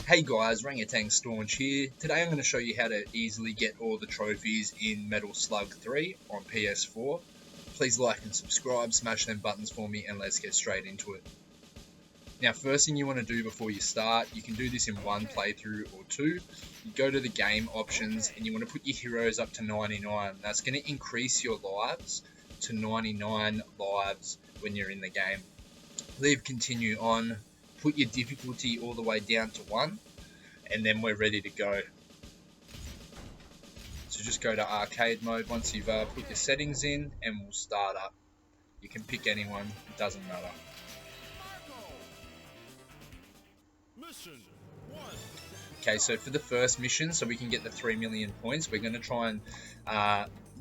Hey guys, Rangatang Staunch here. Today I'm going to show you how to easily get all the trophies in Metal Slug 3 on PS4. Please like and subscribe, smash them buttons for me, and let's get straight into it. Now, first thing you want to do before you start, you can do this in one playthrough or two. You go to the game options and you want to put your heroes up to 99. That's going to increase your lives to 99 lives when you're in the game. Leave continue on. Put your difficulty all the way down to 1, and then we're ready to go. So just go to arcade mode once you've put your settings in, and we'll start up. You can pick anyone, it doesn't matter. Okay, so for the first mission, so we can get the 3 million points, we're going to try and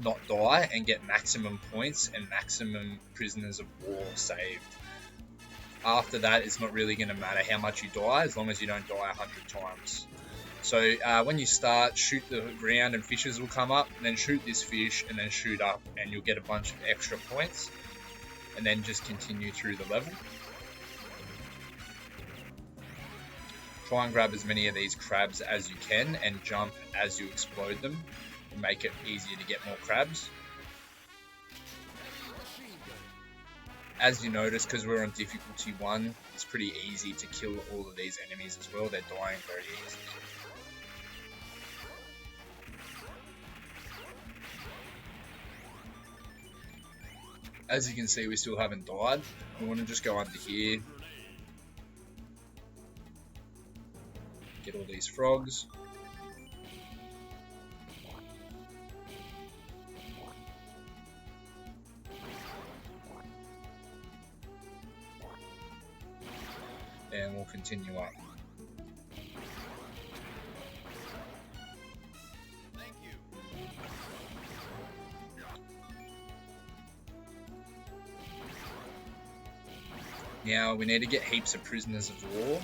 not die and get maximum points and maximum prisoners of war saved. After that, it's not really going to matter how much you die, as long as you don't die 100 times. So when you start, shoot the ground and fishes will come up, and then shoot this fish, and then shoot up, and you'll get a bunch of extra points, and then just continue through the level. Try and grab as many of these crabs as you can, and jump as you explode them, and make it easier to get more crabs. As you notice, because we're on difficulty 1, it's pretty easy to kill all of these enemies as well. They're dying very easy. As you can see, we still haven't died. We want to just go under here. Get all these frogs. And we'll continue up. Thank you. Now we need to get heaps of prisoners of war.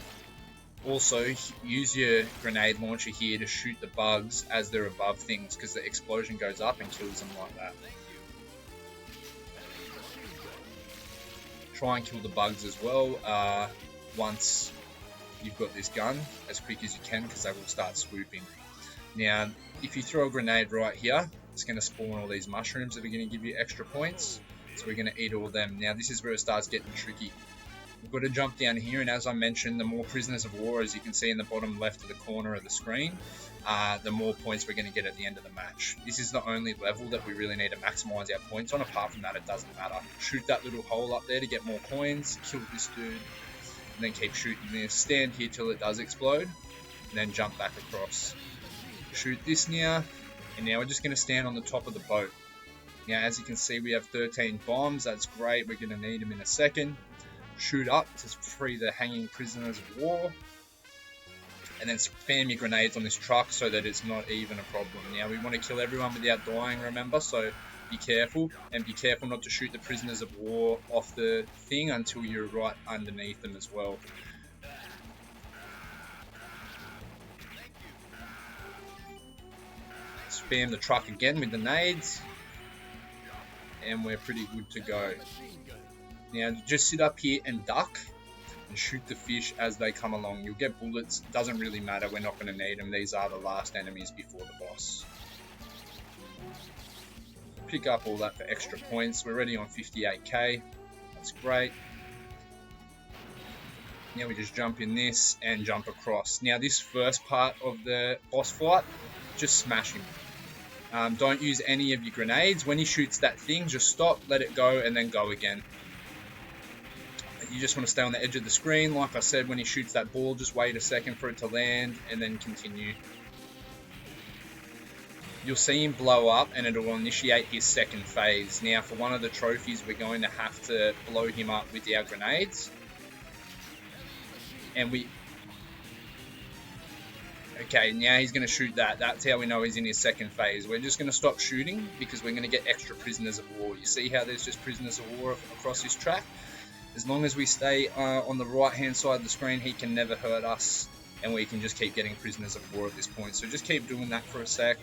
Also, use your grenade launcher here to shoot the bugs as they're above things, because the explosion goes up and kills them like that. Try and kill the bugs as well once you've got this gun, as quick as you can, because they will start swooping. Now, if you throw a grenade right here, it's going to spawn all these mushrooms that are going to give you extra points, so we're going to eat all of them. Now, this is where it starts getting tricky. We've got to jump down here, and as I mentioned, the more prisoners of war, as you can see in the bottom left of the corner of the screen, the more points we're going to get at the end of the match. This is the only level that we really need to maximize our points on. Apart from that, it doesn't matter. Shoot that little hole up there to get more coins, kill this dude, and then keep shooting this. Stand here till it does explode, and then jump back across. Shoot this now, and now we're just going to stand on the top of the boat. Now, as you can see, we have 13 bombs. That's great. We're going to need them in a second. Shoot up to free the hanging prisoners of war, and then spam your grenades on this truck so that it's not even a problem. Now, we want to kill everyone without dying, remember, so be careful, and be careful not to shoot the prisoners of war off the thing until you're right underneath them as well. Spam the truck again with the nades, and we're pretty good to go. Now, just sit up here and duck and shoot the fish as they come along. You'll get bullets. Doesn't really matter. We're not going to need them. These are the last enemies before the boss. Pick up all that for extra points. We're already on 58k. That's great. Now we just jump in this and jump across. Now, this first part of the boss fight, just smash him. Don't use any of your grenades. When he shoots that thing, just stop, let it go, and then go again. You just want to stay on the edge of the screen. Like I said, when he shoots that ball, just wait a second for it to land and then continue. You'll see him blow up and it will initiate his second phase. Now, for one of the trophies, we're going to have to blow him up with our grenades. And okay, now he's going to shoot that. That's how we know he's in his second phase. We're just going to stop shooting because we're going to get extra prisoners of war. You see how there's just prisoners of war across this track? As long as we stay on the right hand side of the screen, he can never hurt us, and we can just keep getting prisoners of war at this point. So just keep doing that for a sec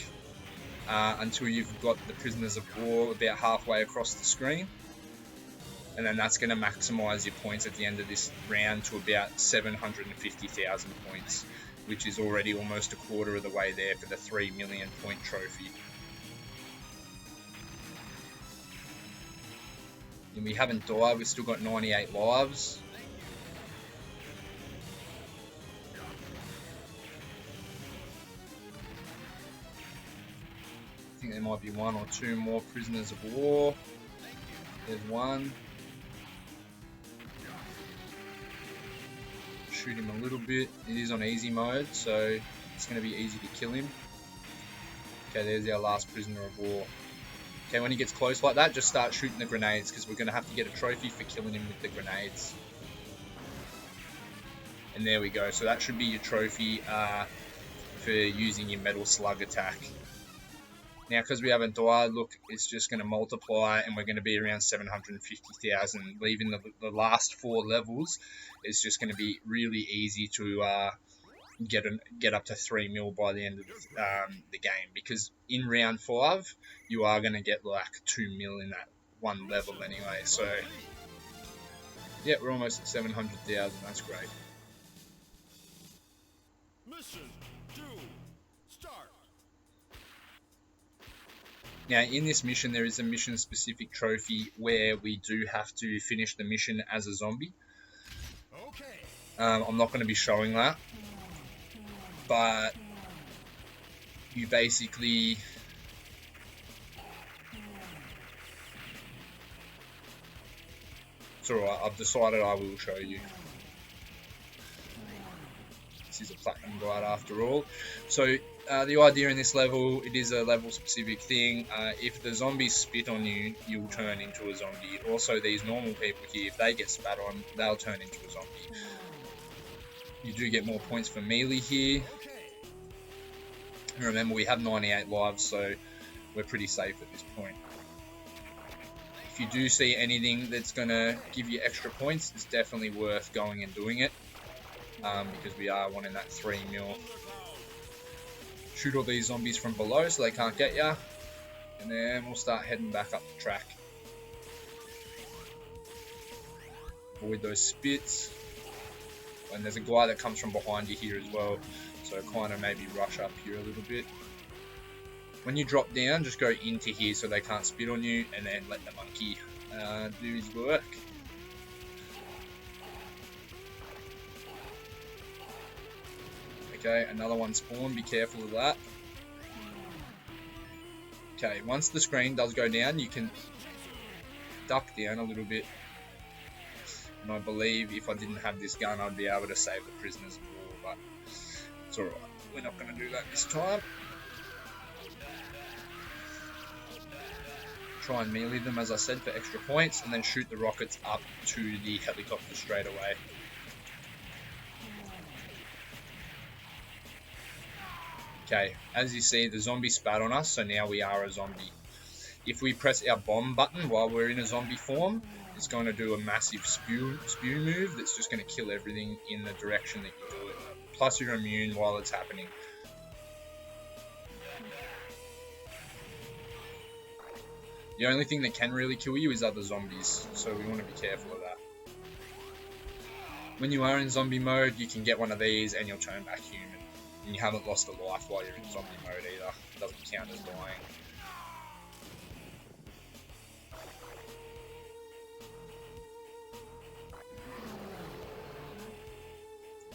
until you've got the prisoners of war about halfway across the screen. and then that's going to maximize your points at the end of this round to about 750,000 points, which is already almost a quarter of the way there for the 3 million point trophy. And we haven't died, we've still got 98 lives. I think there might be 1 or 2 more prisoners of war. There's one. Shoot him a little bit. It is on easy mode, so it's going to be easy to kill him. Okay, there's our last prisoner of war. Okay, when he gets close like that, just start shooting the grenades, because we're going to have to get a trophy for killing him with the grenades. And there we go. So that should be your trophy for using your Metal Slug attack. Now, because we haven't died, look, it's just going to multiply, and we're going to be around 750,000. Leaving the last 4 levels, it's just going to be really easy to get up to 3 mil by the end of the game. Because in round 5, you are going to get like 2 mil in that one level anyway. So, yeah, we're almost at 700,000. That's great. Mission 2, start. Now, in this mission, there is a mission-specific trophy where we do have to finish the mission as a zombie. I'm not going to be showing that, but you basically... It's alright, I've decided I will show you. This is a platinum guide after all. So the idea in this level, it is a level specific thing. If the zombies spit on you, you'll turn into a zombie. Also, these normal people here, if they get spat on, they'll turn into a zombie. You do get more points for melee here. And remember, we have 98 lives, so we're pretty safe at this point. If you do see anything that's going to give you extra points, it's definitely worth going and doing it. Because we are wanting that 3 mil. Shoot all these zombies from below so they can't get ya, and then we'll start heading back up the track. Avoid those spits, and there's a guy that comes from behind you here as well, so kind of maybe rush up here a little bit. When you drop down, just go into here so they can't spit on you, and then let the monkey do his work. Okay, another one spawned, be careful of that. Okay, once the screen does go down, you can duck down a little bit. And I believe if I didn't have this gun, I'd be able to save the prisoners of war, but it's alright, we're not going to do that this time. Try and melee them, as I said, for extra points, and then shoot the rockets up to the helicopter straight away. Okay, as you see, the zombie spat on us, so now we are a zombie. If we press our bomb button while we're in a zombie form, it's going to do a massive spew move that's just going to kill everything in the direction that you do it. Plus you're immune while it's happening. The only thing that can really kill you is other zombies, so we want to be careful of that. When you are in zombie mode, you can get one of these and you'll turn back human. And you haven't lost a life while you're in zombie mode either. It doesn't count as dying.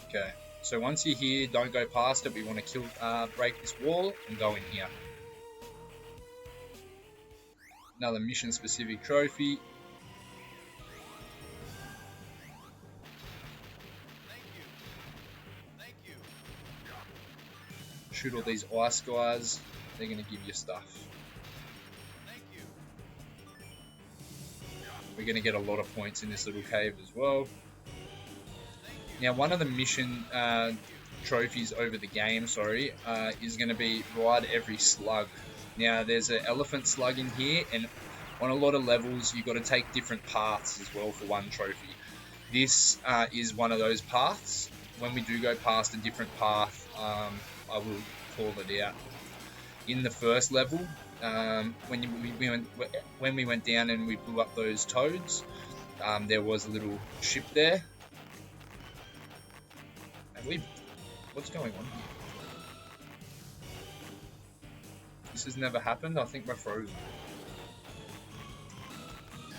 Okay, so once you're here, don't go past it. We want to break this wall and go in here. Another mission specific trophy. Shoot all these ice guys, they're going to give you stuff. We're going to get a lot of points in this little cave as well. Now, one of the mission trophies over the game, is going to be ride every slug. Now, there's an elephant slug in here, and on a lot of levels, you've got to take different paths as well for one trophy. This is one of those paths. When we do go past a different path, I will call it out. In the first level, when we went down and we blew up those toads, there was a little ship there. And what's going on here? This has never happened. I think we're frozen.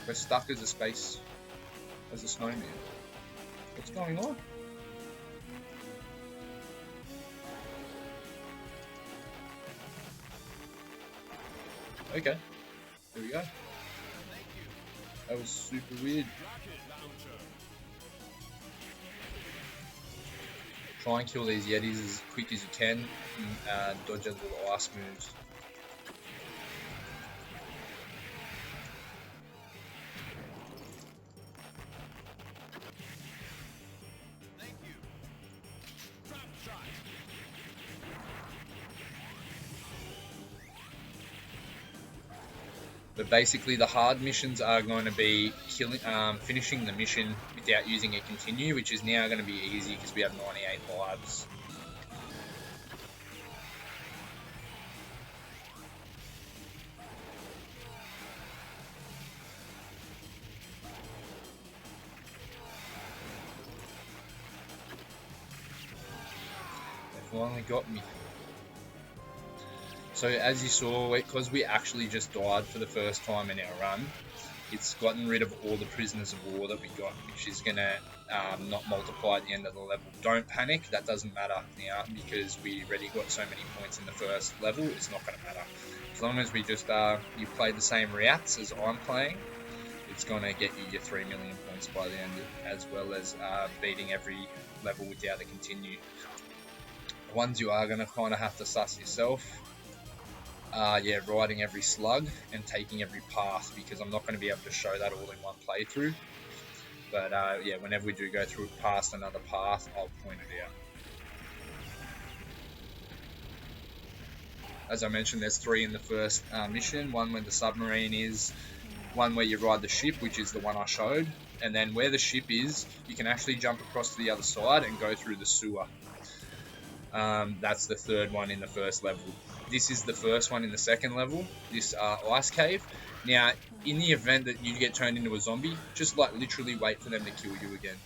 We're stuck as a snowman. What's going on? Okay, there we go. That was super weird. Try and kill these Yetis as quick as you can and dodge those little ice moves. But basically the hard missions are going to be finishing the mission without using a continue, which is now going to be easy because we have 98 lives. They finally got me. So as you saw, because we actually just died for the first time in our run, it's gotten rid of all the prisoners of war that we got, which is going to not multiply at the end of the level. Don't panic, that doesn't matter now because we already got so many points in the first level, it's not going to matter. As long as we just you play the same reacts as I'm playing, it's going to get you your 3 million points by the end, as well as beating every level without a continue. The ones you are going to kind of have to suss yourself. Yeah, riding every slug and taking every path, because I'm not going to be able to show that all in one playthrough. But yeah, whenever we do go through past another path, I'll point it out. As I mentioned, there's 3 in the first mission. One where the submarine is, one where you ride the ship, which is the one I showed, and then where the ship is, you can actually jump across to the other side and go through the sewer. That's the 3rd one in the first level. This is the first one in the 2nd level, this ice cave. Now, in the event that you get turned into a zombie, just like literally wait for them to kill you again.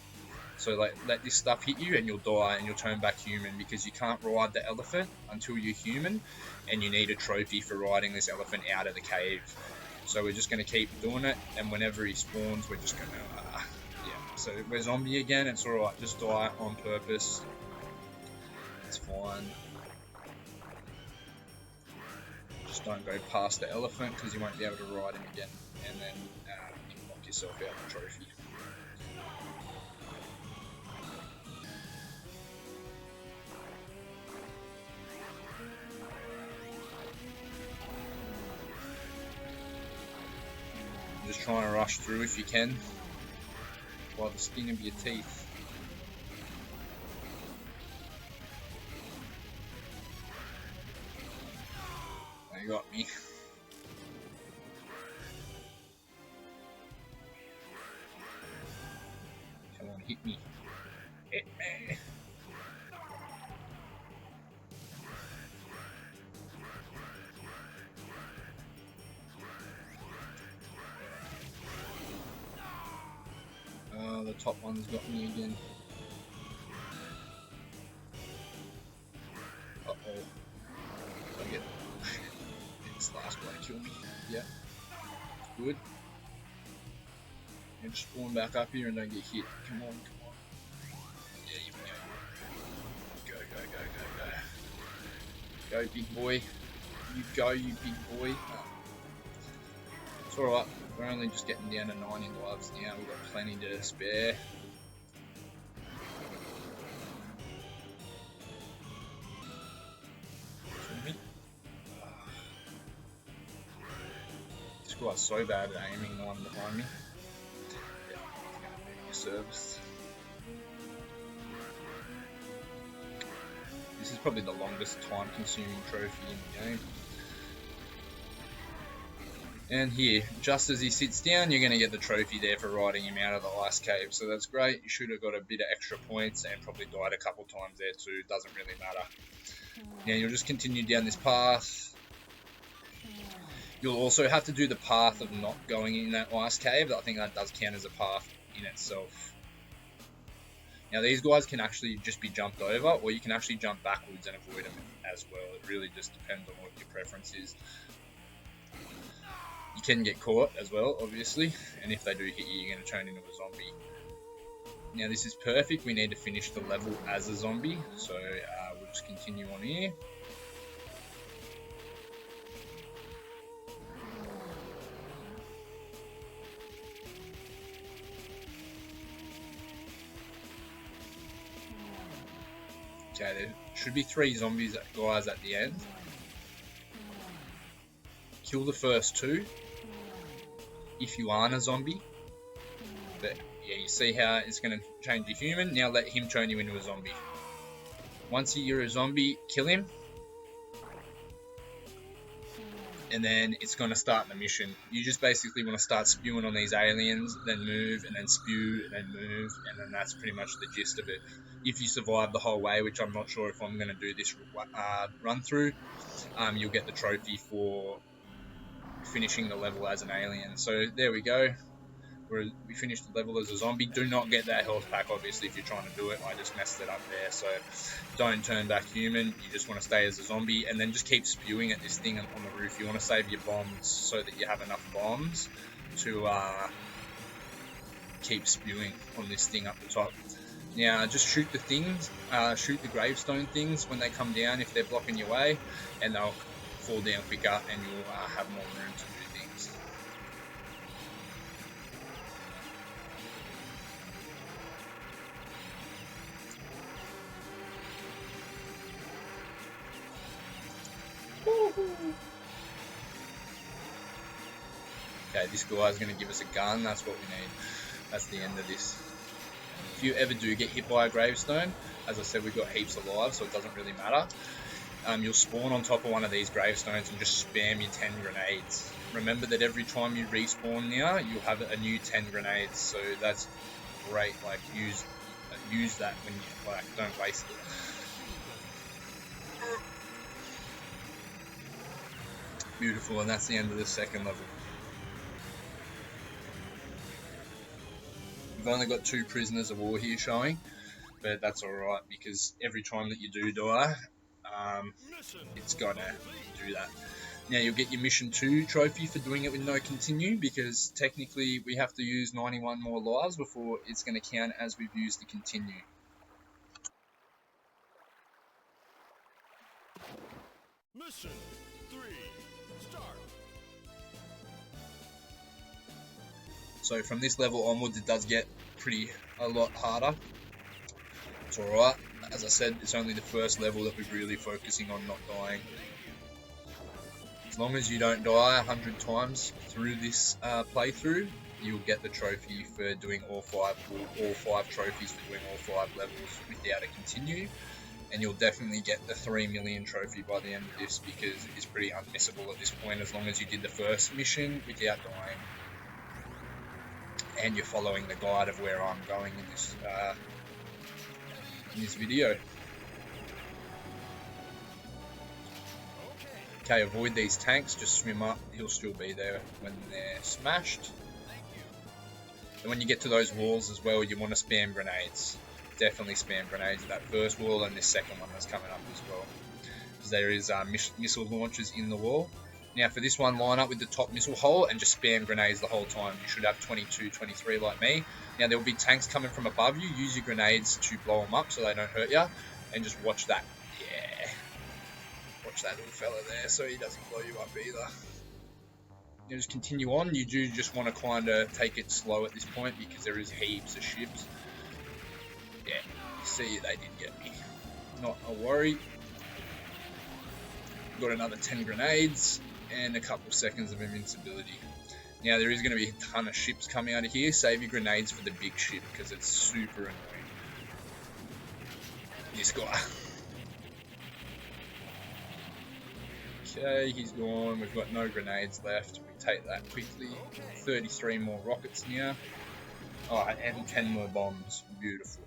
So like let this stuff hit you and you'll die and you'll turn back human, because you can't ride the elephant until you're human, and you need a trophy for riding this elephant out of the cave. So we're just going to keep doing it, and whenever he spawns, we're just going to, yeah. So we're zombie again, it's alright, just die on purpose. It's fine. Just don't go past the elephant because you won't be able to ride him again, and then you can knock yourself out of the trophy. Just trying to rush through if you can by the skin of your teeth. They got me. Come on, hit me. Hit me. The top one's got me again. Uh-oh. I get this last one to kill me. Yeah. Good. And spawn back up here and don't get hit. Come on, come on. Yeah, you go. Go, go, go, go, go. Go, big boy. You go, you big boy. Oh. It's alright. We're only just getting down to 90 lives now. We've got plenty to spare. This guy's so bad at aiming the one behind me. Yeah, your service. This is probably the longest time consuming trophy in the game. And here, just as he sits down, you're going to get the trophy there for riding him out of the ice cave. So that's great. You should have got a bit of extra points and probably died a couple times there too. Doesn't really matter. Now you'll just continue down this path. You'll also have to do the path of not going in that ice cave. I think that does count as a path in itself. Now these guys can actually just be jumped over, or you can actually jump backwards and avoid them as well. It really just depends on what your preference is. You can get caught as well, obviously, and if they do hit you, you're going to turn into a zombie. Now this is perfect. We need to finish the level as a zombie, so we'll just continue on here. Okay, there should be 3 zombies guys at the end. Kill the first 2 if you aren't a zombie. But yeah, you see how it's going to change you human. Now let him turn you into a zombie. Once you're a zombie, kill him. And then it's going to start the mission. You just basically want to start spewing on these aliens, then move, and then spew, and then move, and then that's pretty much the gist of it. If you survive the whole way, which I'm not sure if I'm going to do this run through, you'll get the trophy for finishing the level as an alien. So there we go. We finished the level as a zombie. Do not get that health pack, obviously, if you're trying to do it. I just messed it up there, so don't turn back human. You just want to stay as a zombie, and then just keep spewing at this thing on the roof. You want to save your bombs so that you have enough bombs to keep spewing on this thing up the top. Now, just shoot the things, shoot the gravestone things when they come down if they're blocking your way, and they'll fall down quicker, and you'll have more room to do things. Okay, this guy's going to give us a gun. That's what we need. That's the end of this. If you ever do get hit by a gravestone, as I said, we've got heaps of lives, so it doesn't really matter. You'll spawn on top of one of these gravestones and just spam your 10 grenades. Remember that every time you respawn now, you'll have a new 10 grenades, so that's great. Like, use that when you, like, don't waste it. Beautiful, and that's the end of the second level. We've only got 2 prisoners of war here showing, but that's alright, because every time that you do die, it's gonna do that. Now you'll get your mission 2 trophy for doing it with no continue, because technically we have to use 91 more lives before it's going to count as we've used the continue. Mission 3, start. So from this level onwards, it does get a lot harder. It's alright. As I said, it's only the first level that we're really focusing on not dying. As long as you don't die 100 times through this playthrough, you'll get the trophy for doing all 5 trophies for doing all 5 levels without a continue. And you'll definitely get the 3 million trophy by the end of this, because it's pretty unmissable at this point as long as you did the first mission without dying. And you're following the guide of where I'm going in this video. Okay, avoid these tanks, just swim up, he'll still be there when they're smashed. And when you get to those walls as well, you want to spam grenades. Definitely spam grenades at that first wall and this second one that's coming up as well. Because there is missile launchers in the wall. Now for this one, line up with the top missile hole and just spam grenades the whole time. You should have 22, 23 like me. Now there will be tanks coming from above you. Use your grenades to blow them up so they don't hurt you. And just watch that. Yeah. Watch that little fella there so he doesn't blow you up either. You just continue on. You do just want to kind of take it slow at this point because there is heaps of ships. Yeah, see, they did get me. Not a worry. Got another 10 grenades and a couple seconds of invincibility. Now there is going to be a ton of ships coming out of here. Save your grenades for the big ship because it's super annoying. This guy. Okay, he's gone. We've got no grenades left. We take that quickly. 33 more rockets now. Oh, and 10 more bombs. Beautiful.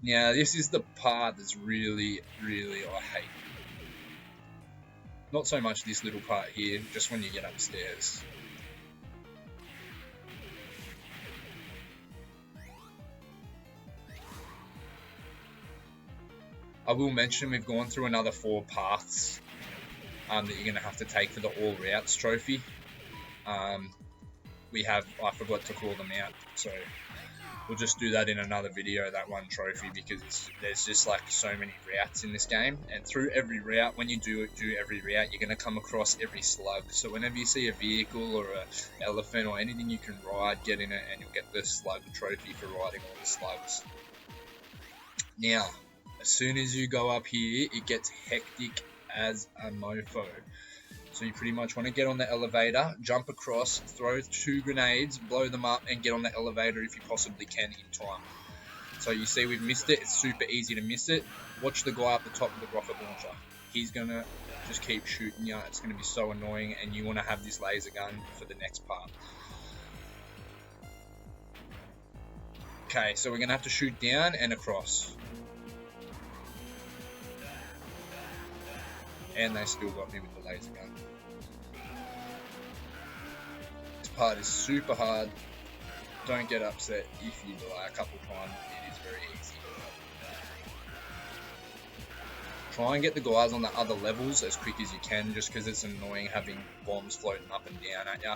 Now this is the part that's really, really I hate. Not so much this little part here, just when you get upstairs. I will mention we've gone through another 4 paths that you're going to have to take for the All Routes trophy. I forgot to call them out, so we'll just do that in another video, that one trophy, because there's just like so many routes in this game, and through every route, when you do every route, you're going to come across every slug. So whenever you see a vehicle or an elephant or anything you can ride, get in it and you'll get the slug trophy for riding all the slugs. Now, as soon as you go up here, it gets hectic as a mofo. So you pretty much want to get on the elevator, jump across, throw 2 grenades, blow them up, and get on the elevator if you possibly can in time. So you see we've missed it. It's super easy to miss it. Watch the guy up the top of the rocket launcher. He's going to just keep shooting you. It's going to be so annoying, and you want to have this laser gun for the next part. Okay, so we're going to have to shoot down and across. And they still got me with the laser gun. This part is super hard. Don't get upset if you die a couple times. It is very easy. Try and get the guys on the other levels as quick as you can, just because it's annoying having bombs floating up and down at you.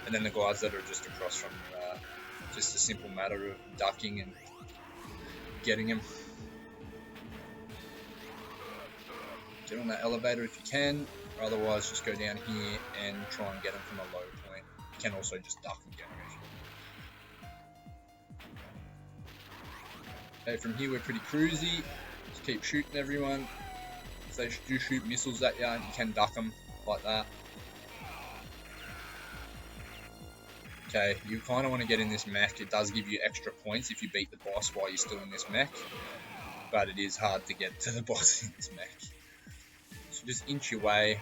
And then the guys that are just across from just a simple matter of ducking and getting them. Get on that elevator if you can, or otherwise just go down here and try and get them from a low point. You can also just duck and get them. Okay, from here we're pretty cruisy. Just keep shooting everyone. If they do shoot missiles at you, you can duck them like that. Okay, you kind of want to get in this mech. It does give you extra points if you beat the boss while you're still in this mech, but it is hard to get to the boss in this mech. So just inch your way,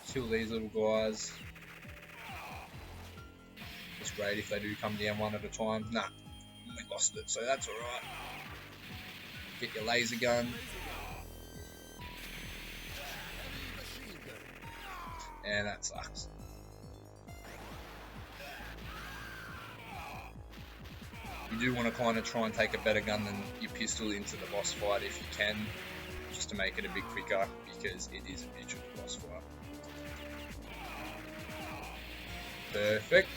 kill these little guys. It's great if they do come down one at a time. Nah, we lost it, so that's alright. Get your laser gun. And that sucks. You do want to kind of try and take a better gun than your pistol into the boss fight if you can, just to make it a bit quicker, because it is a bitch of a boss fight. Perfect.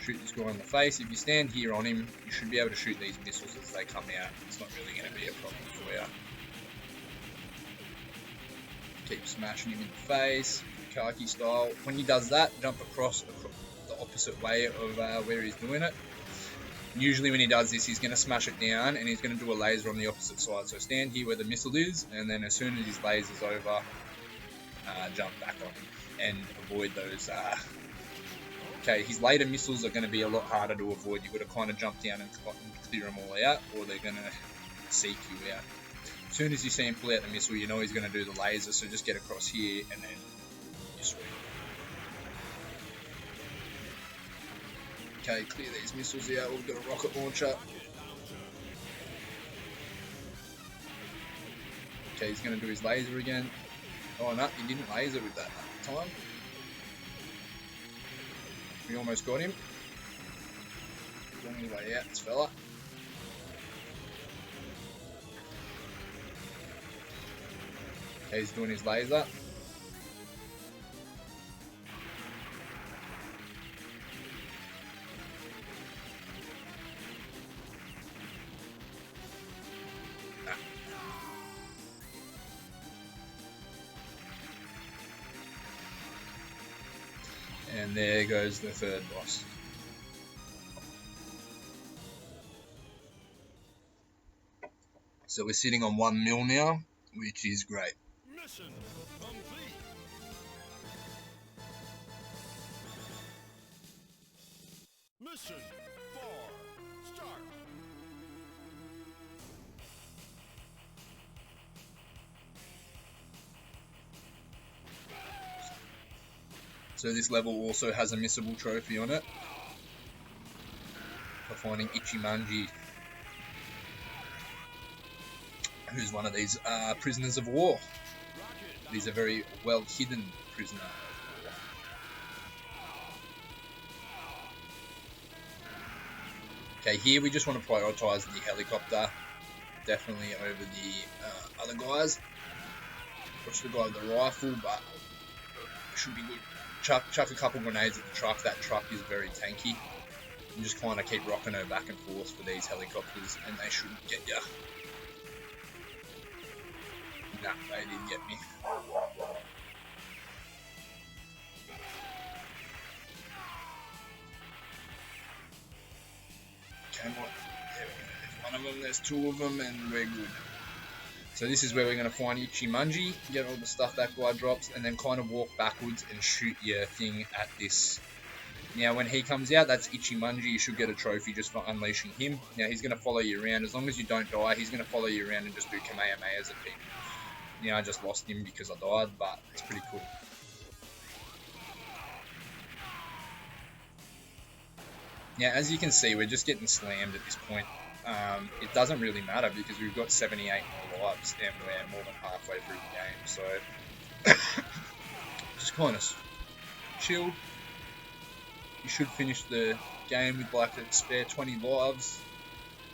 Shoot this guy in the face. If you stand here on him, you should be able to shoot these missiles as they come out. It's not really going to be a problem for you. Keep smashing him in the face, khaki style. When he does that, jump across the opposite way of where he's doing it. Usually when he does this, he's going to smash it down and he's going to do a laser on the opposite side. So stand here where the missile is, and then as soon as his laser's over, jump back on him and avoid those. Okay, his later missiles are going to be a lot harder to avoid. You've got to kind of jump down and clear them all out, or they're going to seek you out. As soon as you see him pull out the missile, you know he's going to do the laser, so just get across here and then you're sweet. Okay, clear these missiles out. We've got a rocket launcher. Okay, he's going to do his laser again. Oh no, he didn't laser with that time. We almost got him. He's on his way out, this fella. Okay, he's doing his laser. And there goes the third boss. So we're sitting on 1 mil now, which is great. Mission complete. Mission 4, start. So this level also has a missable trophy on it. finding Ichimanji, who's one of these prisoners of war. He's a very well hidden prisoner. Okay, here we just want to prioritise the helicopter, definitely over the other guys. Watch the guy with the rifle, but should be good. Chuck a couple grenades at the truck. That truck is very tanky. And just kind of keep rocking her back and forth for these helicopters, and they shouldn't get you. Nah, they didn't get me. Okay, there's one of them, there's two of them, and we're good. So this is where we're going to find Ichimanji, get all the stuff that guy drops, and then kind of walk backwards and shoot your thing at this. Now when he comes out, that's Ichimanji. You should get a trophy just for unleashing him. Now he's going to follow you around. As long as you don't die, he's going to follow you around and just do Kamehamehas at people. Now I just lost him because I died, but it's pretty cool. Now as you can see, we're just getting slammed at this point. It doesn't really matter because we've got 78 more lives and we're more than halfway through the game, so just kind of chill. You should finish the game with like a spare 20 lives.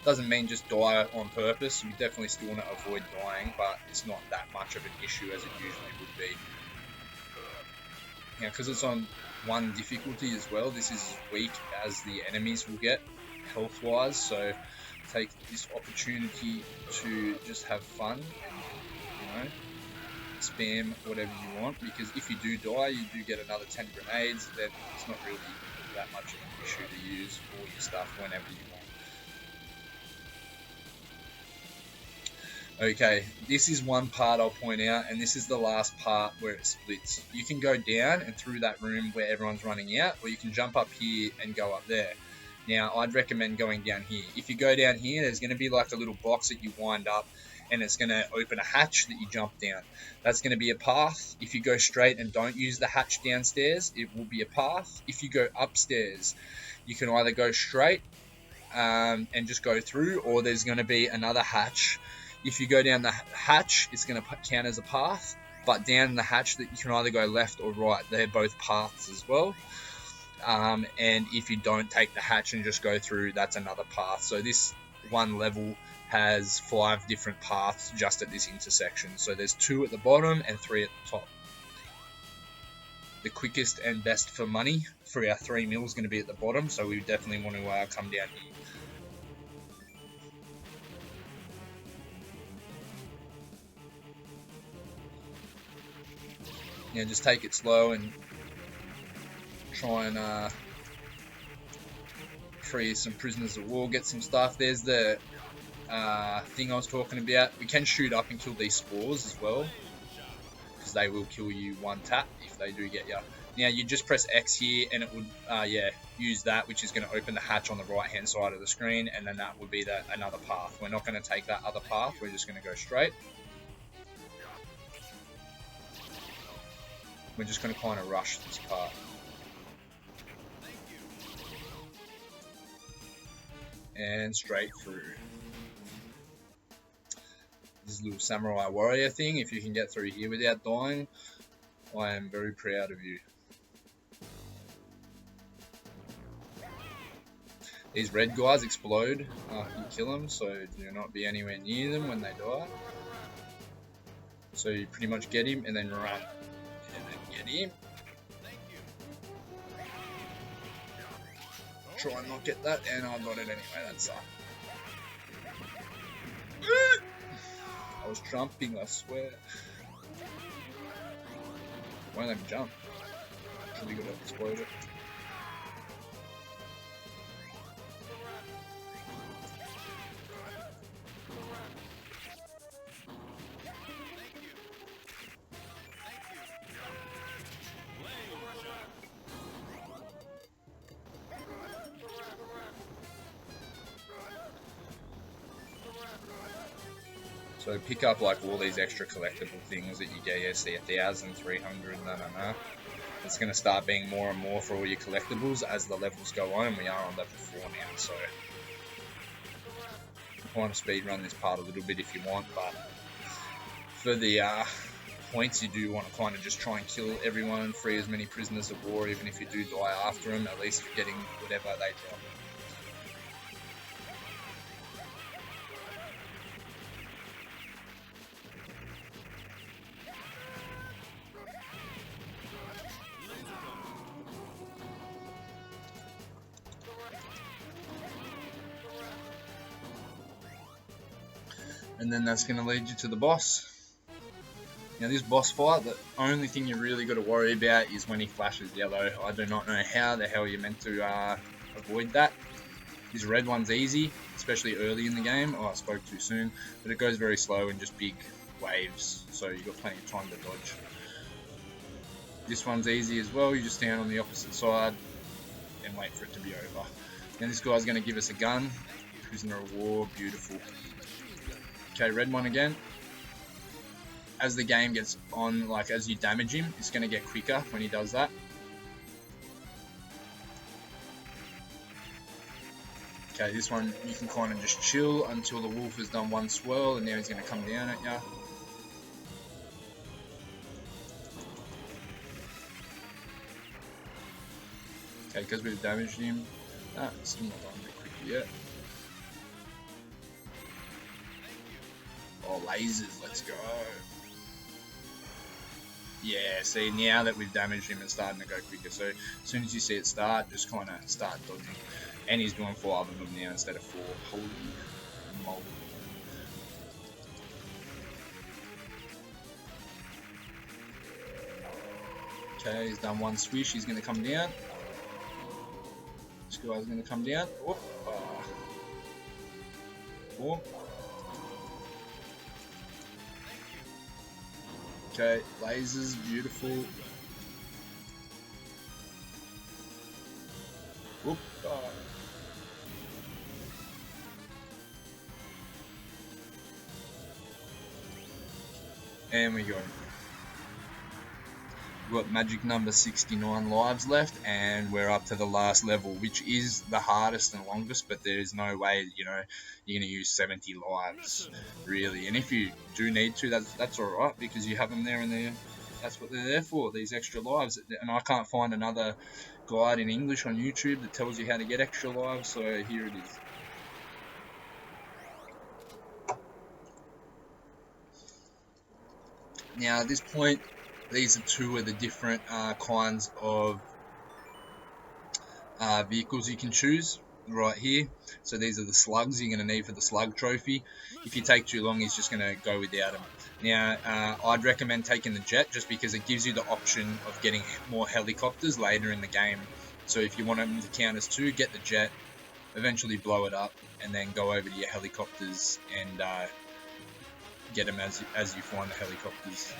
Doesn't mean just die on purpose. You definitely still want to avoid dying, but it's not that much of an issue as it usually would be. Now, because it's on one difficulty as well, this is as weak as the enemies will get health-wise, so take this opportunity to just have fun and, you know, spam whatever you want, because if you do die, you do get another 10 grenades, then it's not really that much of an issue to use all your stuff whenever you want. Okay, this is one part I'll point out, and this is the last part where it splits. You can go down and through that room where everyone's running out, or you can jump up here and go up there. Now, I'd recommend going down here. If you go down here, there's going to be like a little box that you wind up, and it's going to open a hatch that you jump down. That's going to be a path. If you go straight and don't use the hatch downstairs, it will be a path. If you go upstairs, you can either go straight and just go through, or there's going to be another hatch. If you go down the hatch, it's going to count as a path, but down the hatch, that you can either go left or right. They're both paths as well. And if you don't take the hatch and just go through, that's another path. So this one level has 5 different paths just at this intersection. So there's 2 at the bottom and 3 at the top. The quickest and best for money for our 3 mil is going to be at the bottom, so we definitely want to come down here. Yeah, just take it slow and try and free some prisoners of war, get some stuff. There's the thing I was talking about. We can shoot up and kill these spores as well, because they will kill you one tap if they do get you. Now you just press X here and it would use that, which is going to open the hatch on the right hand side of the screen, and then that would be another path. We're not going to take that other path, we're just going to go straight. We're just going to kind of rush this part. And straight through. This little samurai warrior thing, if you can get through here without dying, I am very proud of you. These red guys explode after you kill them, so do not be anywhere near them when they die. So you pretty much get him and then run. And then get him. Try and not get that, and I got it anyway, that sucked. I was jumping, I swear. Why don't they jump? Actually got to explode it. So pick up like all these extra collectible things that you get. You see 1,000, 300, It's going to start being more and more for all your collectibles as the levels go on, and we are on level 4 now. So kind of speed run this part a little bit if you want, but for the points, you do want to kind of just try and kill everyone, free as many prisoners of war. Even if you do die after them, at least you're getting whatever they drop. And then that's going to lead you to the boss. Now this boss fight, the only thing you really got to worry about is when he flashes yellow. I do not know how the hell you're meant to avoid that. This red one's easy, especially early in the game. Oh, I spoke too soon, but it goes very slow and just big waves, so you've got plenty of time to dodge. This one's easy as well. You just stand on the opposite side and wait for it to be over. Then this guy's going to give us a gun. Prisoner of war, beautiful. Okay, red one again. As the game gets on, like as you damage him, it's going to get quicker when he does that. Okay, this one you can kind of just chill until the wolf has done one swirl, and now he's going to come down at you. Okay, because we've damaged him. Still not done a bit quicker yet. Oh, lasers, let's go. Yeah, see, now that we've damaged him, it's starting to go quicker. So as soon as you see it start, just kind of start dodging. And he's doing 5 of them now instead of 4. Holy moly. Okay, he's done one swish. He's going to come down. This guy's going to come down. Whoop. Whoop. Okay, lasers, beautiful. Whoop. And we got him. We've got magic number 69 lives left, and we're up to the last level, which is the hardest and longest, but there is no way, you know, you're going to use 70 lives, really. And if you do need to, that's alright, because you have them there, and that's what they're there for, these extra lives. And I can't find another guide in English on YouTube that tells you how to get extra lives, so here it is. Now at this point, these are 2 of the different kinds of vehicles you can choose right here. So these are the slugs you're going to need for the slug trophy. If you take too long, he's just going to go without them. Now, I'd recommend taking the jet just because it gives you the option of getting more helicopters later in the game. So if you want them to count as 2, get the jet, eventually blow it up, and then go over to your helicopters and get them as you find the helicopters.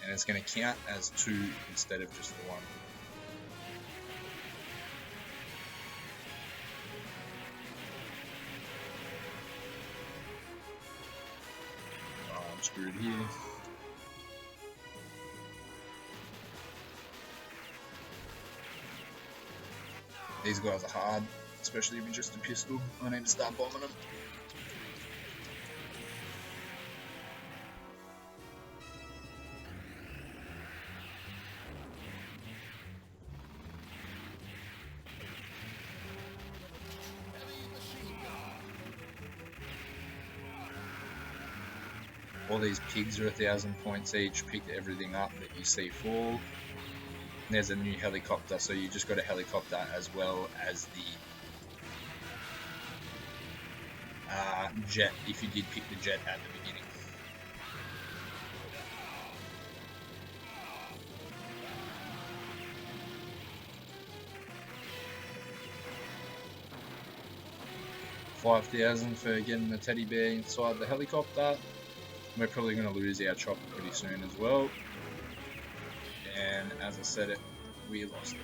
And it's going to count as 2 instead of just the 1. Oh, I'm screwed here. These guys are hard, especially with just a pistol. I need to start bombing them. All these pigs are 1,000 points each. Pick everything up that you see fall. And there's a new helicopter, so you just got a helicopter as well as the jet, if you did pick the jet at the beginning. $5,000 for getting the teddy bear inside the helicopter. We're probably going to lose our chopper pretty soon as well. And as I said it, we lost it.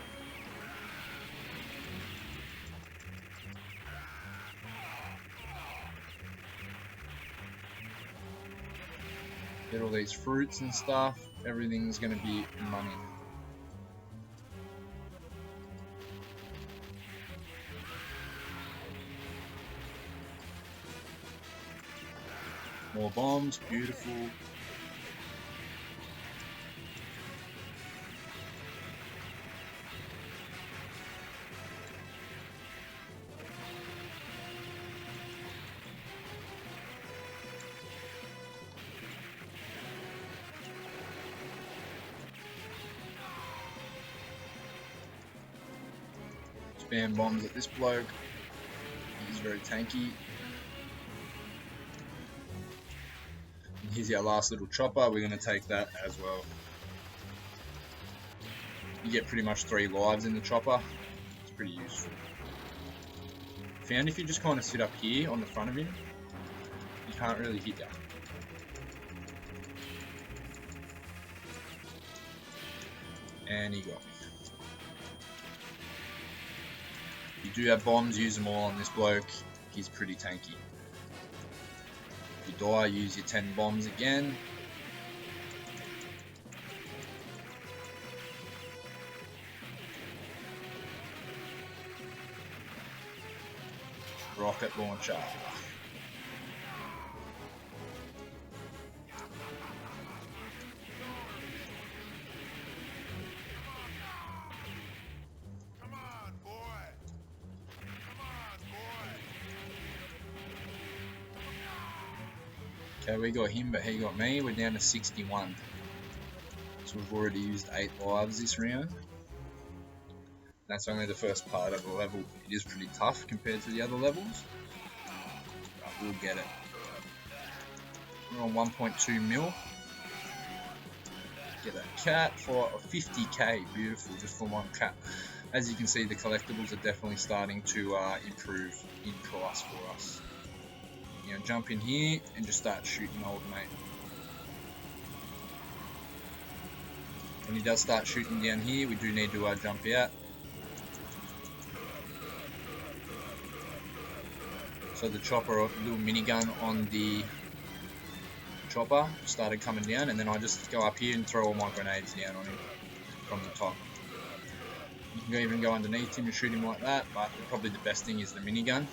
Get all these fruits and stuff. Everything's going to be money. More bombs, beautiful. Spam bombs at this bloke. He's very tanky. And here's our last little chopper. We're going to take that as well. You get pretty much 3 lives in the chopper. It's pretty useful. Found if you just kind of sit up here on the front of him, you can't really hit that. And he got me. You do have bombs, use them all on this bloke. He's pretty tanky. If you die, use your 10 bombs again. Rocket launcher. Okay, we got him, but he got me. We're down to 61. So we've already used 8 lives this round. That's only the first part of the level. It is pretty tough compared to the other levels, but we'll get it. We're on 1.2 mil. Get a cat for 50k. Beautiful, just for one cat. As you can see, the collectibles are definitely starting to improve in price for us. You know, jump in here and just start shooting old mate. When he does start shooting down here, we do need to jump out. So the chopper, a little minigun on the chopper started coming down, and then I just go up here and throw all my grenades down on him from the top. You can even go underneath him and shoot him like that, but probably the best thing is the minigun.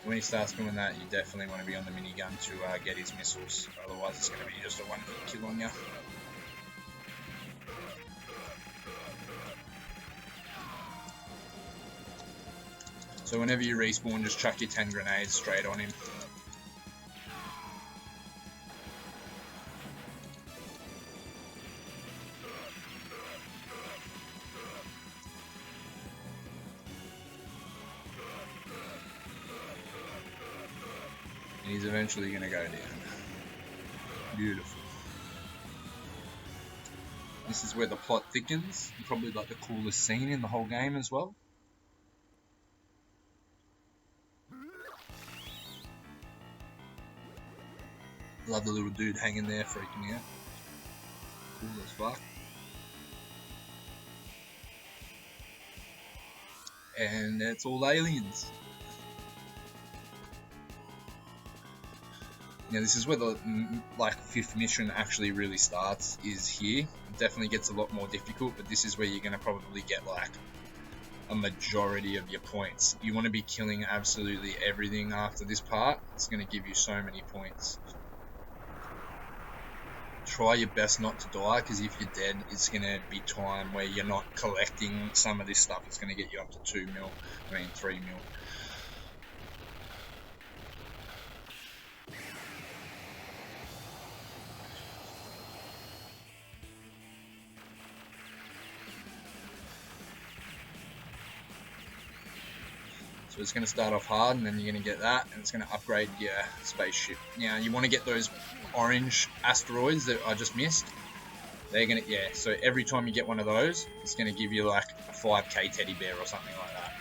When he starts doing that, you definitely want to be on the minigun to get his missiles, otherwise it's going to be just a one-hit kill on you. So whenever you respawn, just chuck your 10 grenades straight on him. And he's eventually going to go down. Beautiful. This is where the plot thickens. Probably like the coolest scene in the whole game as well. Love the little dude hanging there freaking out. Cool as fuck. And it's all aliens. Now this is where the like 5th mission actually really starts, is here. It definitely gets a lot more difficult, but this is where you're going to probably get like a majority of your points. You want to be killing absolutely everything after this part. It's going to give you so many points. Try your best not to die, because if you're dead, it's going to be time where you're not collecting some of this stuff. It's going to get you up to 3 mil. So it's going to start off hard, and then you're going to get that, and it's going to upgrade your spaceship. Now you want to get those orange asteroids that I just missed. They're going to, yeah, so every time you get one of those, it's going to give you like a 5k teddy bear or something like that.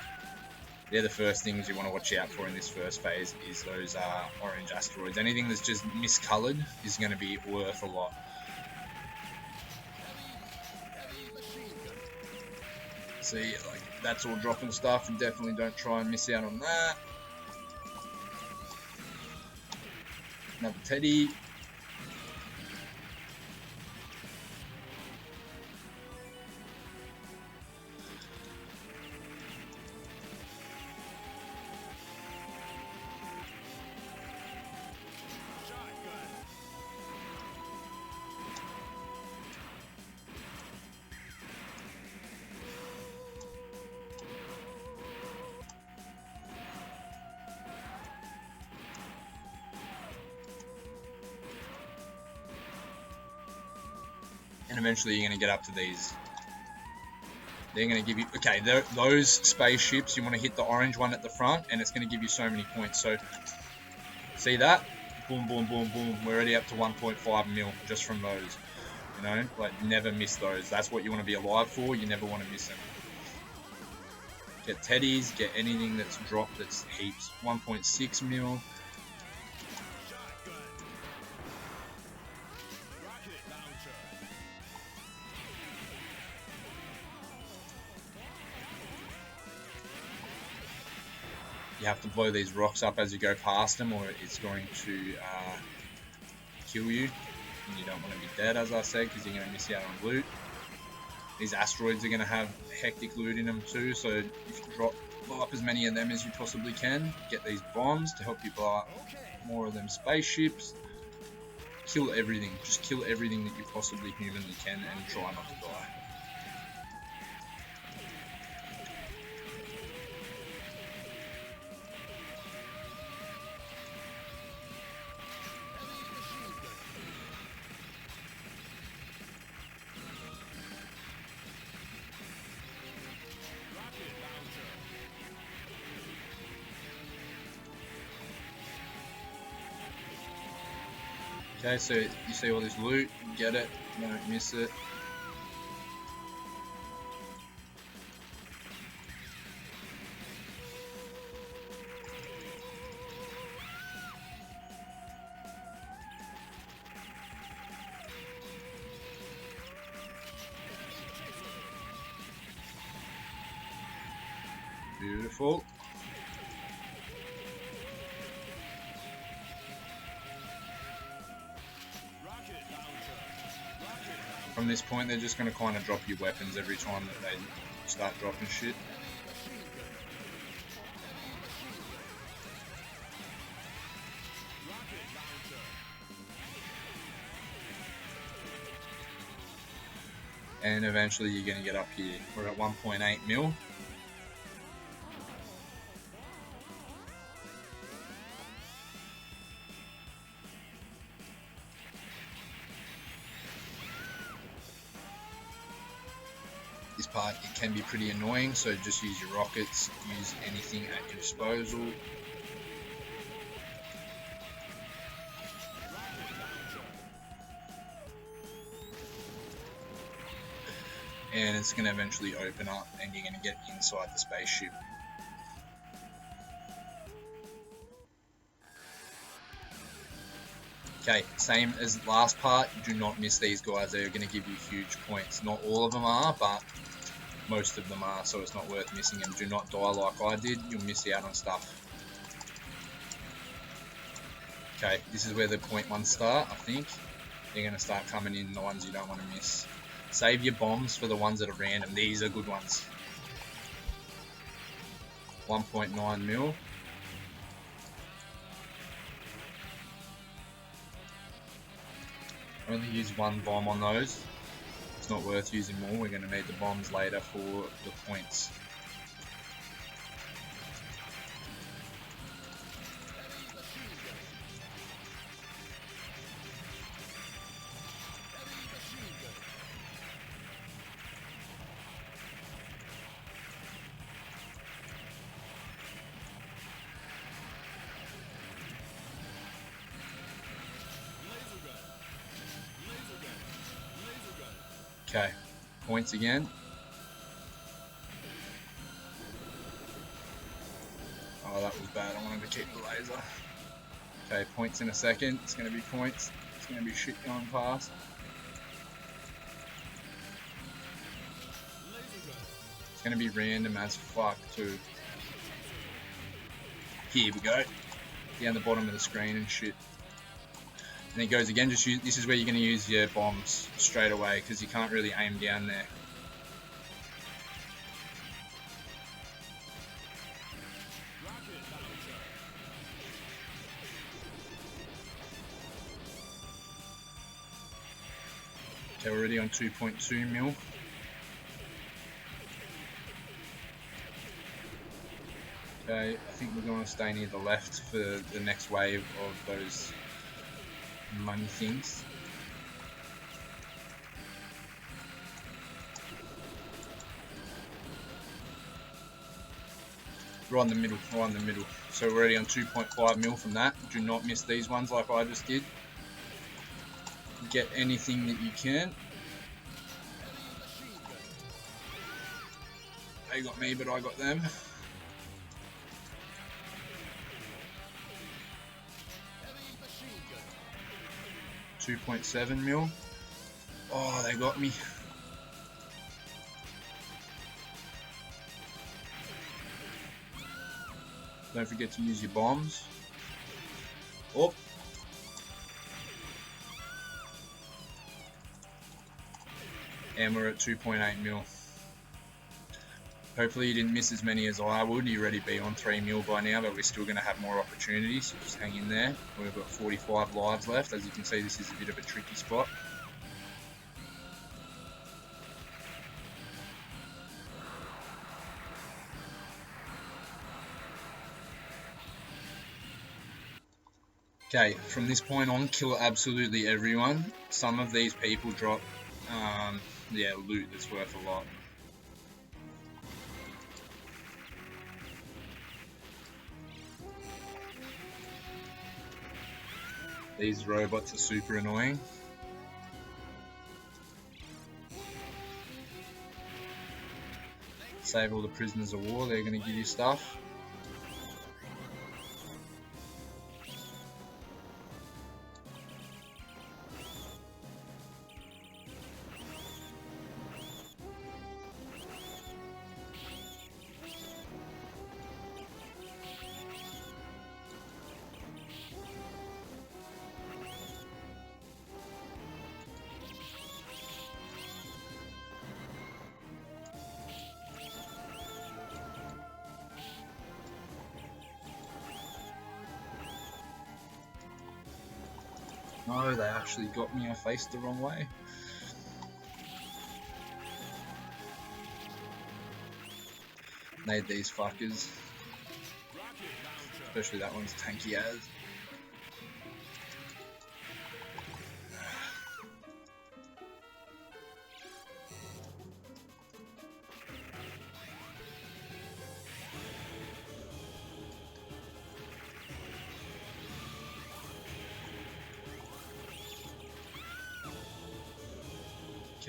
They're the first things you want to watch out for in this first phase, is those orange asteroids. Anything that's just miscolored is going to be worth a lot. See, like, that's all dropping stuff, and definitely don't try and miss out on that. Another teddy. And eventually you're going to get up to these. They're going to give you, okay, those spaceships, you want to hit the orange one at the front, and it's going to give you so many points. So, see that? Boom, boom, boom, boom. We're already up to 1.5 mil just from those. You know, like, never miss those. That's what you want to be alive for. You never want to miss them. Get teddies, get anything that's dropped that's heaps. 1.6 mil. You have to blow these rocks up as you go past them, or it's going to kill you. And you don't want to be dead, as I said, because you're going to miss out on loot. These asteroids are going to have hectic loot in them too, so if you blow up as many of them as you possibly can. Get these bombs to help you blow up more of them spaceships. Kill everything. Just kill everything that you possibly humanly can and try not to die. Okay, so you see all this loot, get it, don't miss it. Beautiful. From this point, they're just going to kind of drop you weapons every time that they start dropping shit. And eventually you're going to get up here. We're at 1.8 mil. This part, it can be pretty annoying, so just use your rockets, use anything at your disposal. And it's going to eventually open up and you're going to get inside the spaceship. Okay, same as the last part, do not miss these guys, they're going to give you huge points. Not all of them are, but most of them are, so it's not worth missing them. Do not die like I did, you'll miss out on stuff. Okay, this is where the point ones start, I think. They're going to start coming in, the ones you don't want to miss. Save your bombs for the ones that are random, these are good ones. 1.9 mil. Only use one bomb on those. It's not worth using more. We're going to need the bombs later for the points. Okay, points again. Oh, that was bad. I wanted to keep the laser. Okay, points in a second. It's going to be points. It's going to be shit going past. It's going to be random as fuck too. Here we go. Down the bottom of the screen and shit. And he goes again. Just use, this is where you're going to use your bombs straight away because you can't really aim down there. Okay, we're already on 2.2 mil. Okay, I think we're going to stay near the left for the next wave of those money things. Right in the middle, right in the middle. So we're already on 2.5 mil from that. Do not miss these ones like I just did. Get anything that you can. They got me, but I got them. 2.7 mil. Oh, they got me. Don't forget to use your bombs. Oh. And we're at 2.8 mil. Hopefully you didn't miss as many as I would. You'd already be on 3 mil by now, but we're still going to have more opportunities, so just hang in there. We've got 45 lives left. As you can see, this is a bit of a tricky spot. Okay, from this point on, kill absolutely everyone. Some of these people drop, yeah, loot that's worth a lot. These robots are super annoying. Save all the prisoners of war, they're going to give you stuff. No, they actually got me. I faced the wrong way. Need these fuckers. Especially that one's tanky as.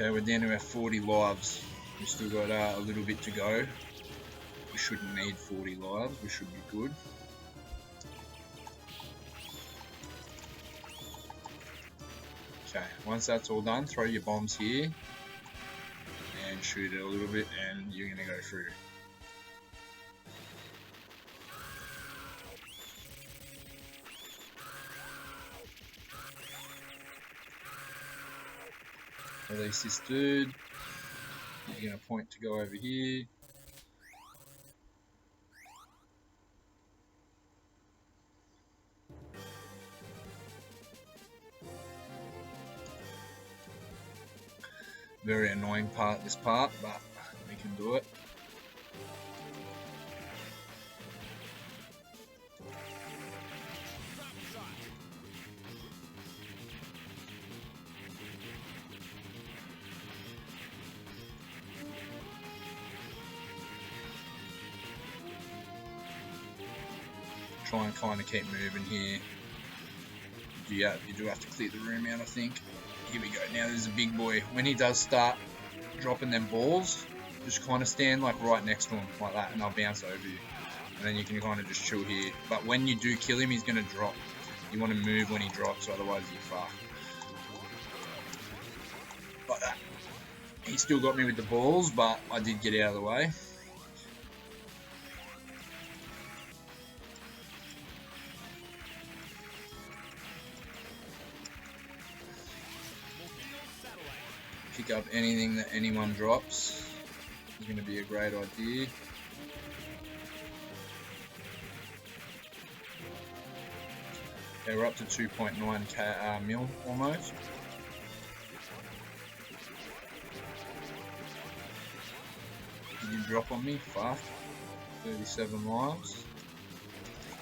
Okay, we're down to our 40 lives. We've still got a little bit to go. We shouldn't need 40 lives, we should be good. Okay, once that's all done, throw your bombs here and shoot it a little bit and you're going to go through. Release this dude. You're going to point to go over here. Very annoying part, this part, but we can do it. Try and kind of keep moving here. You do have to clear the room out, I think. Here we go. Now there's a big boy. When he does start dropping them balls, just kind of stand like right next to him like that, and I'll bounce over you. And then you can kind of just chill here. But when you do kill him, he's going to drop. You want to move when he drops, otherwise you're fucked. Like that. He still got me with the balls, but I did get out of the way. pick up anything that anyone drops. Is going to be a great idea. Okay, we're up to 2.9 mil almost. Did you drop on me? Fuck. 37 lives.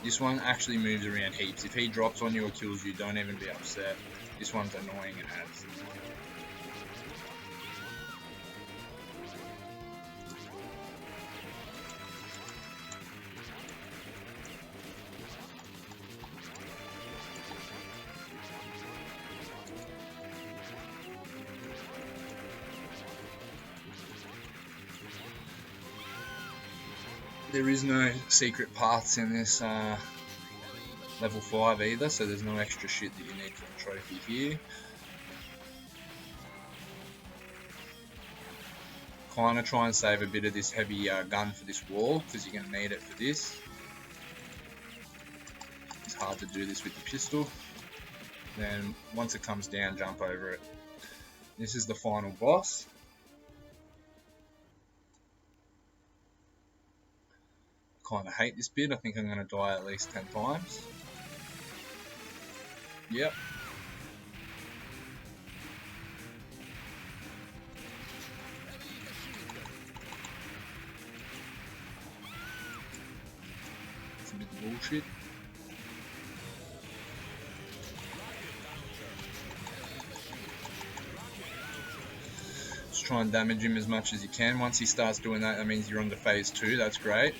This one actually moves around heaps. If he drops on you or kills you, don't even be upset. This one's annoying as. There is no secret paths in this level 5 either, so there's no extra shit that you need for the trophy here. Kinda try and save a bit of this heavy gun for this wall, because you're going to need it for this. It's hard to do this with the pistol. Then once it comes down, jump over it. This is the final boss. Kind of hate this bit. I think I'm going to die at least 10 times. Yep. It's a bit of bullshit. Just try and damage him as much as you can. Once he starts doing that, that means you're on to phase 2. That's great.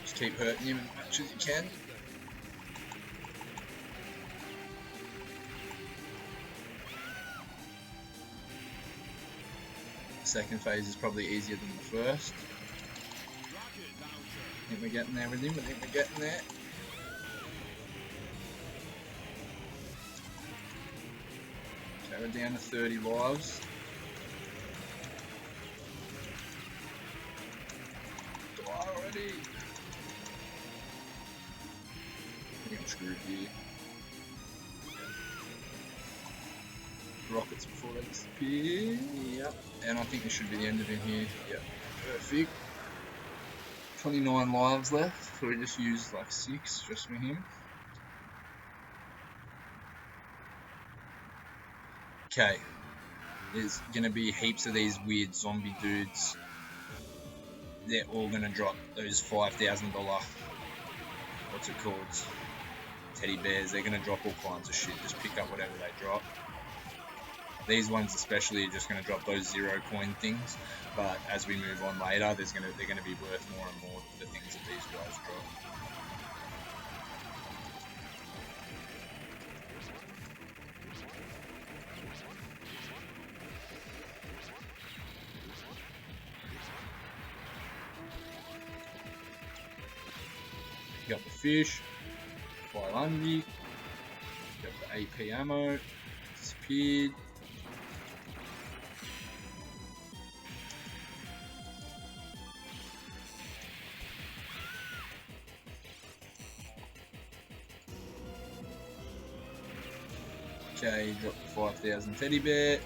Just keep hurting him as much as you can. The second phase is probably easier than the first. I think we're getting there with him. I think we're getting there. Okay, we're down to 30 lives. Die already. I think I'm screwed here. Rockets before they disappear. Yep. And I think this should be the end of him here. Yep. Perfect. 29 lives left. So we just used like 6 just for him. Okay. There's gonna be heaps of these weird zombie dudes. They're all gonna drop those $5,000. What's it called? Teddy bears. They're gonna drop all kinds of shit. Just pick up whatever they drop. These ones especially are just going to drop those 0 coin things, but as we move on later, they're going to be worth more and more, the things that these guys drop. Got the fish, 500, got the AP ammo, disappeared. Okay, drop the 5,000 teddy bear.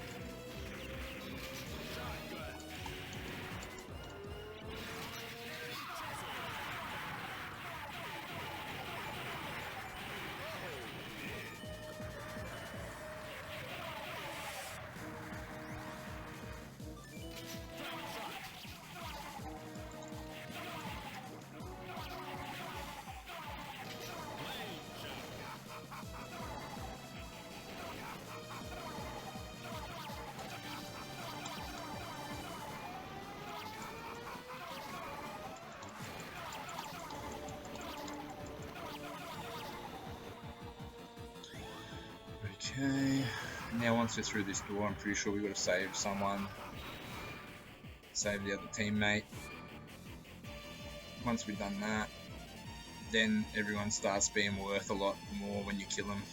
Okay, now once we're through this door, I'm pretty sure we've got to save someone. Save the other teammate. Once we've done that, then everyone starts being worth a lot more when you kill them.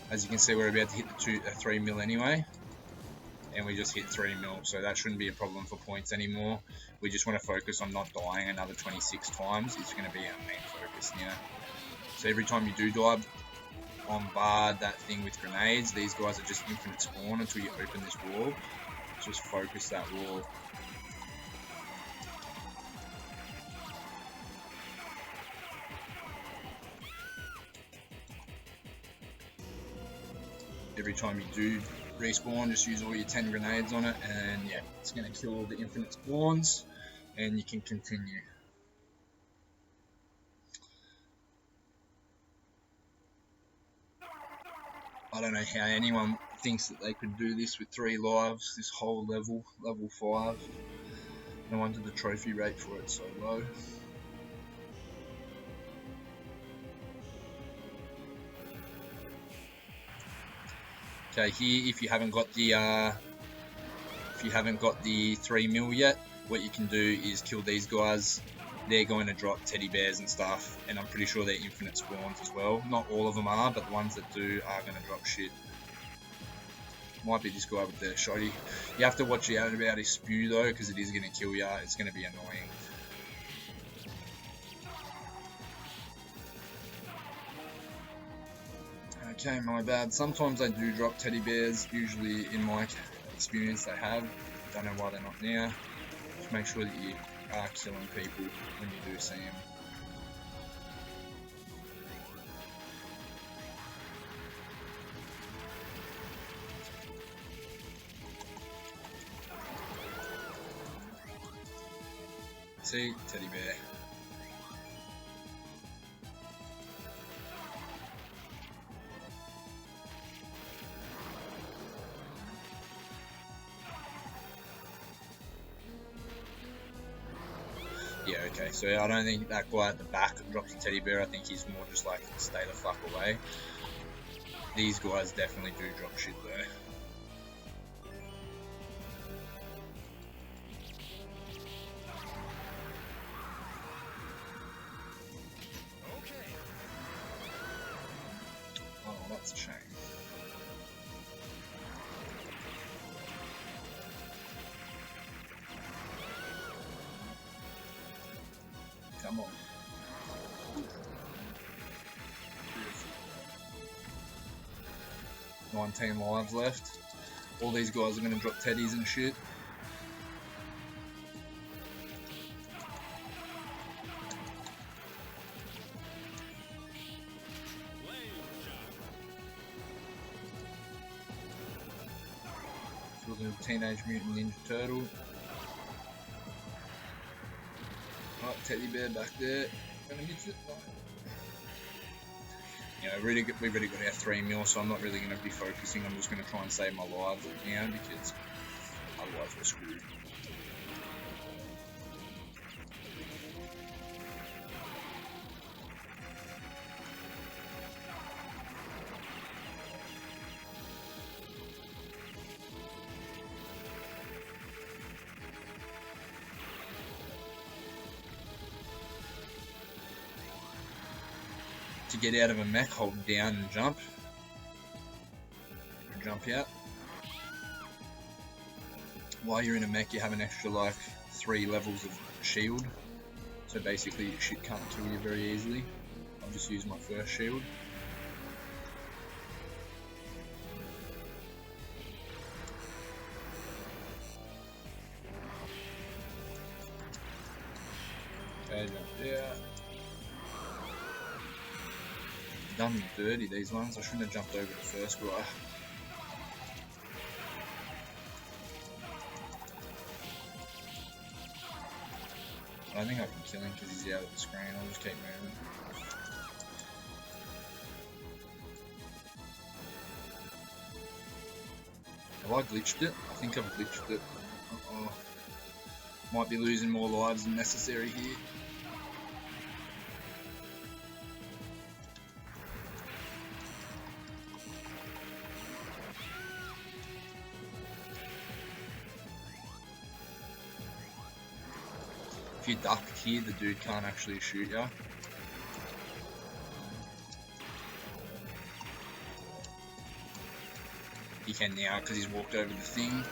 As you can see, we're about to hit the 3 mil anyway. And we just hit 3 mil, so that shouldn't be a problem for points anymore. We just want to focus on not dying another 26 times. It's going to be our main focus now. So every time you do die, bombard that thing with grenades. These guys are just infinite spawn until you open this wall. Just focus that wall. Every time you do respawn, just use all your 10 grenades on it, and yeah, it's going to kill all the infinite spawns, and you can continue. I don't know how anyone thinks that they could do this with 3 lives, this whole level 5. No wonder the trophy rate for it's so low. Okay, here if you haven't got the 3 mil yet, what you can do is kill these guys. They're going to drop teddy bears and stuff, and I'm pretty sure they're infinite spawns as well. Not all of them are, but the ones that do are going to drop shit. Might be this guy with the shotty. You have to watch out about his spew though, because it is going to kill ya. It's going to be annoying. Okay, my bad. Sometimes they do drop teddy bears. Usually, in my experience, they have. Don't know why they're not now. Just make sure that you are killing people when you do see them. See, teddy bear. Yeah, okay, so I don't think that guy at the back drops a teddy bear. I think he's more just like, stay the fuck away. These guys definitely do drop shit though. Oh, that's a shame. Come on. 19 lives left. All these guys are going to drop teddies and shit. Looking at Teenage Mutant Ninja Turtle. Oh, teddy bear back there. Gonna hit it. No. You know, we've already got our 3 mil, so I'm not really going to be focusing. I'm just going to try and save my lives right now, because otherwise we're screwed. To get out of a mech, hold down and jump. Jump out. While you're in a mech, you have an extra like 3 levels of shield. So basically, shit can't kill you very easily. I'll just use my first shield. Okay, jump out. Done me dirty, these ones. I shouldn't have jumped over the first guy. I think I can kill him because he's out of the screen. I'll just keep moving. Have I glitched it? I think I've glitched it. Uh-oh. Might be losing more lives than necessary here. If you duck here, the dude can't actually shoot you. He can now because he's walked over the thing.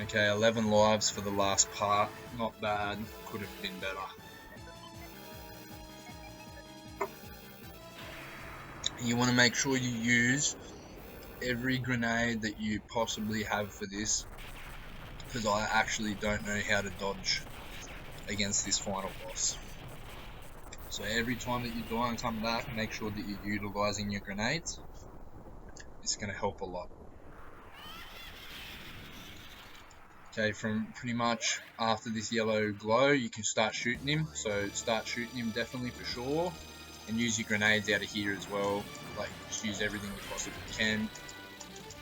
Okay, 11 lives for the last part. Not bad. Could have been better. You want to make sure you use every grenade that you possibly have for this, because I actually don't know how to dodge against this final boss. So every time that you die and come back, make sure that you're utilizing your grenades. It's going to help a lot. Okay, from pretty much after this yellow glow, you can start shooting him. So start shooting him definitely for sure. And use your grenades out of here as well. Like, just use everything you possibly can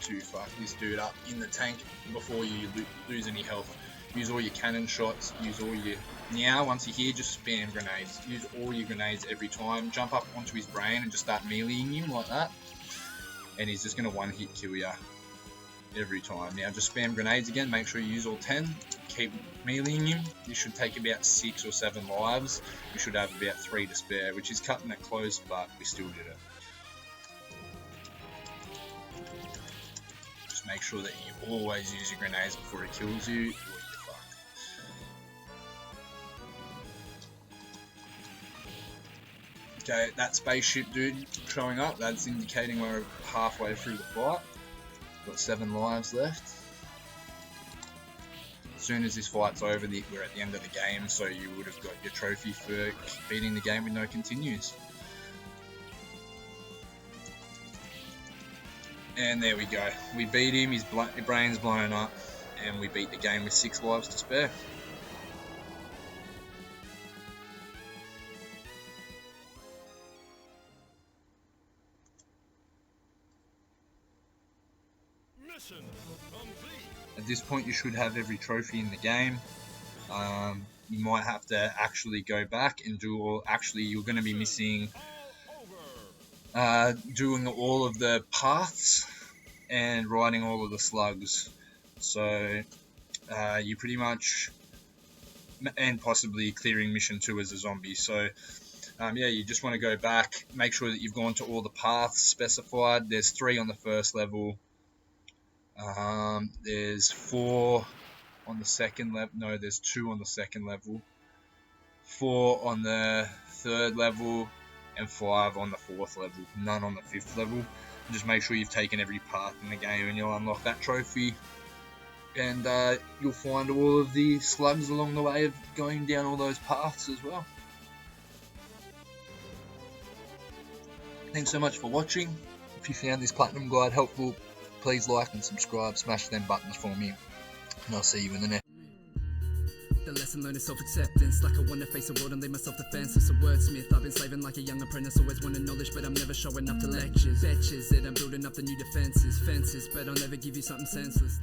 to fuck this dude up in the tank before you lose any health. Use all your cannon shots, use all your... Now, once you're here, just spam grenades. Use all your grenades every time. Jump up onto his brain and just start meleeing him like that. And he's just going to one-hit kill you every time. Now, just spam grenades again. Make sure you use all 10. Keep meleeing him. You should take about 6 or 7 lives. We should have about 3 to spare, which is cutting it close, but we still did it. Just make sure that you always use your grenades before it kills you, or you're fucked. Okay, that spaceship dude showing up, that's indicating we're halfway through the fight. Got 7 lives left. As soon as this fight's over, we're at the end of the game, so you would have got your trophy for beating the game with no continues. And there we go. We beat him, his brain's blown up, and we beat the game with 6 lives to spare. Mission complete. At this point, you should have every trophy in the game. You might have to actually go back and do all... Actually, you're going to be missing... doing all of the paths and riding all of the slugs. So you pretty much, and possibly clearing mission 2 as a zombie. So yeah, you just want to go back, make sure that you've gone to all the paths specified. There's 3 on the first level. There's 4 on the second level. No, there's 2 on the second level. 4 on the third level. And 5 on the 4th level, none on the 5th level. Just make sure you've taken every path in the game and you'll unlock that trophy. And you'll find all of the slugs along the way of going down all those paths as well. Thanks so much for watching. If you found this Platinum Guide helpful, please like and subscribe, smash them buttons for me, and I'll see you in the next. The lesson learned is self-acceptance. Like I wanna face the world and leave myself defenseless. A wordsmith, I've been slaving like a young apprentice. Always wanted knowledge, but I'm never showing up to lectures. Betches that I'm building up the new defenses. Fences, but I'll never give you something senseless.